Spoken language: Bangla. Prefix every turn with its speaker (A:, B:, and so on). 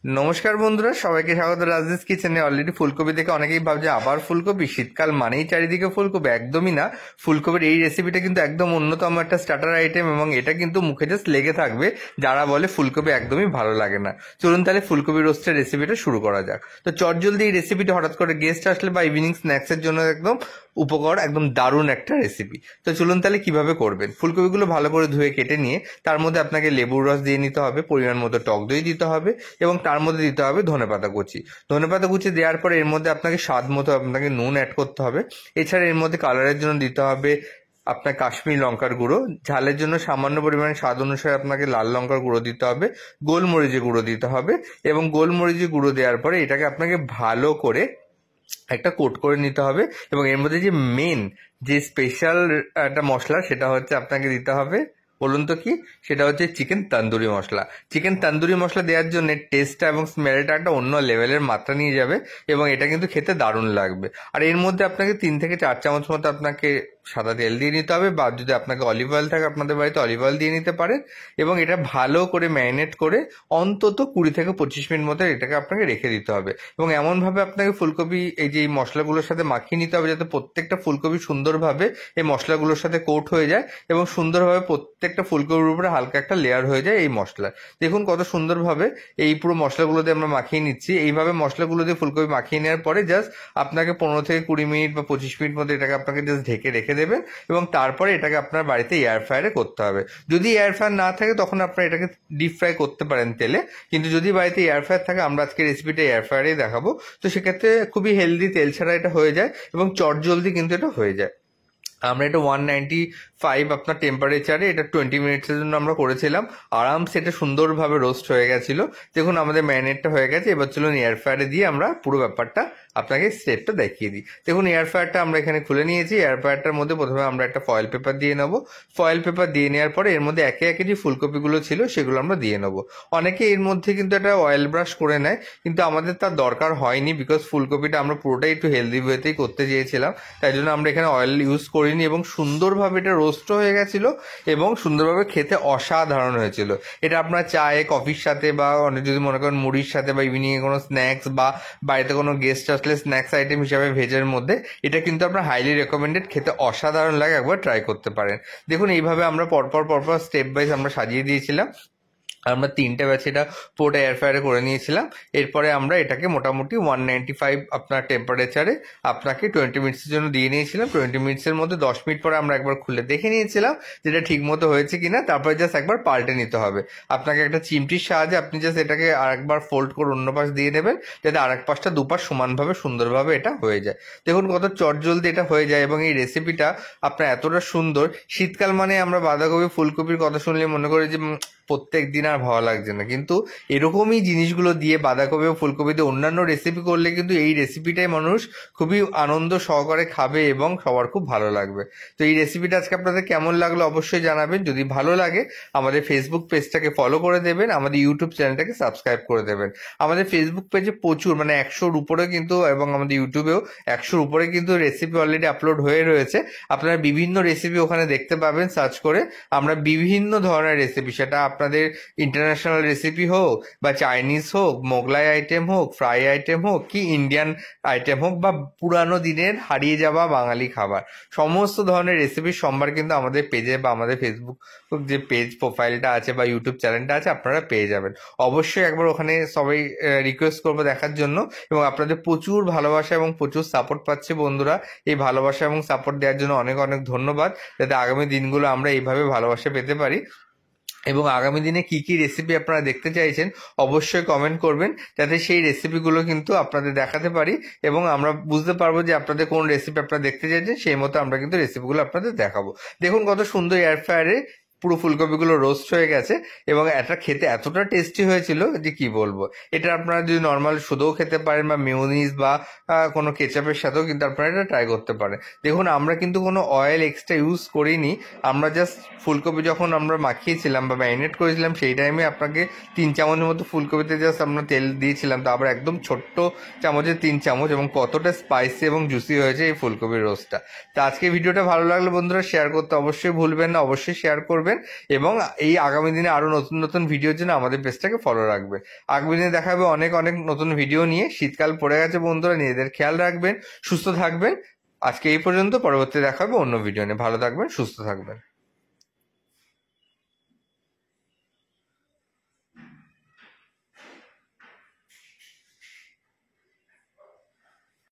A: নমস্কার বন্ধুরা, সবাইকে স্বাগত রাজেশ কিচেনে। অলরেডি ফুলকপি দেখে অনেকেই ভাবছে আবার ফুলকপি, শীতকাল মানেই চারিদিকে ফুলকপি। একদমই না। ফুলকপির এই রেসিপিটা কিন্তু একদম অন্যতম একটা স্টার্টার আইটেম এবং এটা কিন্তু মুখে জাস্ট লেগে থাকবে যারা বলে ফুলকপি একদমই ভালো লাগে না। চলুন তাহলে ফুলকপি রোস্টের রেসিপিটা শুরু করা যাক। তো চটজলদি এই রেসিপিটা হঠাৎ করে গেস্ট আসলে বা ইভিনিং স্ন্যাক্সের জন্য একদম উপকর, একদম দারুণ একটা রেসিপি। তো চলুন তাহলে কিভাবে করবেন। ফুলকপিগুলো ভালো করে ধুয়ে কেটে নিয়ে তার মধ্যে আপনাকে লেবুর রস দিয়ে নিতে হবে, পরিমাণ মতো টক দই দিতে হবে এবং তার মধ্যে দিতে হবে ধনেপাতা কুচি। ধনেপাতা কুচি দেওয়ার পরে এর মধ্যে আপনাকে স্বাদ মতো আপনাকে নুন অ্যাড করতে হবে। এছাড়া এর মধ্যে কালারের জন্য দিতে হবে আপনার কাশ্মীরি লঙ্কার গুঁড়ো। ঝালের জন্য সামান্য পরিমাণে স্বাদ অনুসারে আপনাকে লাল লঙ্কার গুঁড়ো দিতে হবে, গোলমরিচের গুঁড়ো দিতে হবে এবং গোলমরিচের গুঁড়ো দেওয়ার পরে এটাকে আপনাকে ভালো করে একটা কোট করে নিতে হবে। এবং এর মধ্যে যে মেন যে স্পেশাল একটা মশলা সেটা হচ্ছে আপনাকে দিতে হবে, বলুন তো কি, সেটা হচ্ছে চিকেন তন্দুরি মশলা। চিকেন তন্দুরি মশলা দেওয়ার জন্য টেস্টটা এবং স্মেলটা একটা অন্য লেভেলের মাত্রা নিয়ে যাবে এবং এটা কিন্তু খেতে দারুণ লাগবে। আর এর মধ্যে আপনাকে 3 থেকে 4 চামচ মতো আপনাকে সাদা তেল দিয়ে নিতে হবে, বা যদি আপনাকে অলিভ অয়েল থাকে আপনাদের বাড়িতে অলিভ অয়েল দিয়ে নিতে পারেন। এবং এটা ভালো করে ম্যারিনেট করে অন্তত 20 থেকে 25 মিনিট মতো এটাকে আপনাকে রেখে দিতে হবে। এবং এমনভাবে আপনাকে ফুলকপি এই যে এই মশলাগুলোর সাথে মাখিয়ে নিতে হবে যাতে প্রত্যেকটা ফুলকপি সুন্দরভাবে এই মশলাগুলোর সাথে কোট হয়ে যায় এবং সুন্দরভাবে প্রত্যেকটা ফুলকপির উপরে হালকা একটা লেয়ার হয়ে যায় এই মশলা। দেখুন কত সুন্দরভাবে এই পুরো মশলাগুলো দিয়ে আমরা মাখিয়ে নিচ্ছি। এইভাবে মশলাগুলো দিয়ে ফুলকপি মাখিয়ে নেওয়ার পরে জাস্ট আপনাকে 15 থেকে 20 মিনিট বা 25 মিনিট মতো এটাকে আপনাকে জাস্ট ঢেকে রেখে দেবেন এবং তারপরে এটাকে আপনার বাড়িতে এয়ার ফ্রায়ারে করতে হবে। যদি এয়ার ফ্রায়ার না থাকে তখন আপনারা এটাকে ডিপ ফ্রাই করতে পারেন তেলে, কিন্তু যদি বাড়িতে এয়ার ফ্রায়ার থাকে, আমরা আজকে রেসিপিটা এয়ার ফ্রায়ারেই দেখাবো, তো সেক্ষেত্রে খুবই হেলদি, তেল ছাড়া এটা হয়ে যায় এবং চটজলদি কিন্তু এটা হয়ে যায়। আমরা এটা 195 আপনার টেম্পারেচারে এটা 20 মিনিটসের জন্য আমরা করেছিলাম। আরামসে এটা সুন্দরভাবে রোস্ট হয়ে গেছিলো। দেখুন আমাদের ম্যারিনেটটা হয়ে গেছে। এবার চলুন এয়ার ফ্রায়ারে দিয়ে আমরা পুরো ব্যাপারটা আপনাকে স্টেপটা দেখিয়ে দিই। দেখুন এয়ার ফ্রায়ারটা আমরা এখানে খুলে নিয়েছি। এয়ার ফ্রায়ারটার মধ্যে প্রথমে আমরা একটা ফয়েল পেপার দিয়ে নেবো। ফয়েল পেপার দিয়ে নেওয়ার পরে এর মধ্যে একে একে যে ফুলকপিগুলো ছিল সেগুলো আমরা দিয়ে নেবো। অনেকে এর মধ্যে কিন্তু একটা অয়েল ব্রাশ করে নেয়, কিন্তু আমাদের তার দরকার হয়নি, বিকজ ফুলকপিটা আমরা পুরোটাই একটু হেলদি ওয়েতেই করতে চেয়েছিলাম। তাই জন্য আমরা এখানে অয়েল ইউজ করিনি এবং সুন্দরভাবে এটা রোস্ট হয়ে গেছিল এবং সুন্দরভাবে খেতে অসাধারণ হয়েছিল। এটা আপনার চায়ে, কফির সাথে বা অনেক যদি মনে করেন মুড়ির সাথে বা ইভিনিংয়ে কোনো স্ন্যাক্স বা বাড়িতে কোনো গেস্ট আসলে স্ন্যাক্স আইটেম হিসাবে ভেজের মধ্যে এটা কিন্তু আপনার হাইলি রেকমেন্ডেড। খেতে অসাধারণ লাগে, একবার ট্রাই করতে পারেন। দেখুন এইভাবে আমরা পরপর পরপর স্টেপ বাইজ আমরা সাজিয়ে দিয়েছিলাম। আমরা 3টে ব্যাচ এটা পুরোটা এয়ার ফ্রায়ারে করে নিয়েছিলাম। এরপরে আমরা এটাকে মোটামুটি 195 আপনার টেম্পারেচারে আপনাকে 20 মিনিটসের জন্য দিয়ে নিয়েছিলাম। 20 মিনিটসের মধ্যে 10 মিনিট পরে আমরা একবার খুলে দেখে নিয়েছিলাম যেটা ঠিক মতো হয়েছে কিনা। তারপরে জাস্ট একবার পাল্টে নিতে হবে। আপনাকে একটা চিমটির সাহায্যে আপনি জাস্ট এটাকে আরেকবার ফোল্ড করে অন্য পাশ দিয়ে নেবেন যাতে আরেক পাশটা দুপাশ সমানভাবে সুন্দরভাবে এটা হয়ে যায়। দেখুন কত চটজলদি এটা হয়ে যায় এবং এই রেসিপিটা আপনার এতটা সুন্দর। শীতকাল মানে আমরা বাঁধাকপি, ফুলকপির কথা শুনলে মনে করি যে প্রত্যেক দিন আর ভালো লাগছে না, কিন্তু এরকমই জিনিসগুলো দিয়ে বাঁধাকপি ও ফুলকপিতে অন্যান্য রেসিপি করলে কিন্তু এই রেসিপিটাই মানুষ খুবই আনন্দ সহকারে খাবে এবং সবার খুব ভালো লাগবে। তো এই রেসিপিটা আজকে আপনাদের কেমন লাগলো অবশ্যই জানাবেন। যদি ভালো লাগে আমাদের ফেসবুক পেজটাকে ফলো করে দেবেন, আমাদের ইউটিউব চ্যানেলটাকে সাবস্ক্রাইব করে দেবেন। আমাদের ফেসবুক পেজে প্রচুর, মানে 100-র উপরে কিন্তু, এবং আমাদের ইউটিউবেও 100-র উপরে কিন্তু রেসিপি অলরেডি আপলোড হয়ে রয়েছে। আপনারা বিভিন্ন রেসিপি ওখানে দেখতে পাবেন সার্চ করে। আমরা বিভিন্ন ধরনের রেসিপি, সেটা আপনাদের ইন্টারন্যাশনাল রেসিপি হোক বা চাইনিজ হোক, মোগলাই আইটেম হোক, ফ্রাই আইটেম হোক, কি ইন্ডিয়ান আইটেম হোক, বা পুরানো দিনের হারিয়ে যাওয়া বাঙালি খাবার, সমস্ত ধরনের রেসিপির সম্ভার কিন্তু আমাদের পেজে বা আমাদের ফেসবুক যে পেজ প্রোফাইলটা আছে বা ইউটিউব চ্যানেলটা আছে আপনারা পেয়ে যাবেন। অবশ্যই একবার ওখানে সবাই রিকোয়েস্ট করবো দেখার জন্য। এবং আপনাদের প্রচুর ভালোবাসা এবং প্রচুর সাপোর্ট পাচ্ছে বন্ধুরা। এই ভালোবাসা এবং সাপোর্ট দেওয়ার জন্য অনেক অনেক ধন্যবাদ, যাতে আগামী দিনগুলো আমরা এইভাবে ভালোবাসা পেতে পারি। এবং আগামী দিনে কি কি রেসিপি আপনারা দেখতে চাইছেন অবশ্যই কমেন্ট করবেন, যাতে সেই রেসিপিগুলো কিন্তু আপনাদের দেখাতে পারি এবং আমরা বুঝতে পারবো যে আপনাদের কোন রেসিপি আপনারা দেখতে চাইছেন, সেই মতো আমরা কিন্তু রেসিপিগুলো আপনাদের দেখাবো। দেখুন কত সুন্দর এয়ার ফ্রায়ারে পুরো ফুলকপিগুলো রোস্ট হয়ে গেছে এবং এটা খেতে এতটা টেস্টি হয়েছিল যে কি বলবো। এটা আপনারা যদি নর্মাল শুধুও খেতে পারেন বা মিউনিস বা কোনো কেচাপের সাথেও কিন্তু আপনারা এটা ট্রাই করতে পারেন। দেখুন আমরা কিন্তু কোনো অয়েল এক্সট্রা ইউজ করিনি। আমরা জাস্ট ফুলকপি যখন আমরা মাখিয়েছিলাম বা ম্যারিনেট করেছিলাম সেই টাইমে আপনাকে 3 চামচের মতো ফুলকপিতে জাস্ট আমরা তেল দিয়েছিলাম, তারপর একদম ছোট্ট চামচে 3 চামচ, এবং কতটা স্পাইসি এবং জুসি হয়েছে এই ফুলকপির রোস্টটা। তো আজকে ভিডিওটা ভালো লাগলে বন্ধুরা শেয়ার করতে অবশ্যই ভুলবেন না, অবশ্যই শেয়ার করবেন। থাকবেন এবং এই আগামী দিনে আরো নতুন নতুন ভিডিওর জন্য আমাদের পেজটাকে ফলো রাখবেন। আগামী দিনে দেখা হবে অনেক অনেক নতুন ভিডিও নিয়ে। শীতকাল পড়ে গেছে বন্ধুরা, নিজেদের খেয়াল রাখবেন, সুস্থ থাকবেন। আজকে এই পর্যন্ত, পরবর্তী দেখা হবে অন্য ভিডিও নিয়ে। ভালো থাকবেন, সুস্থ থাকবেন।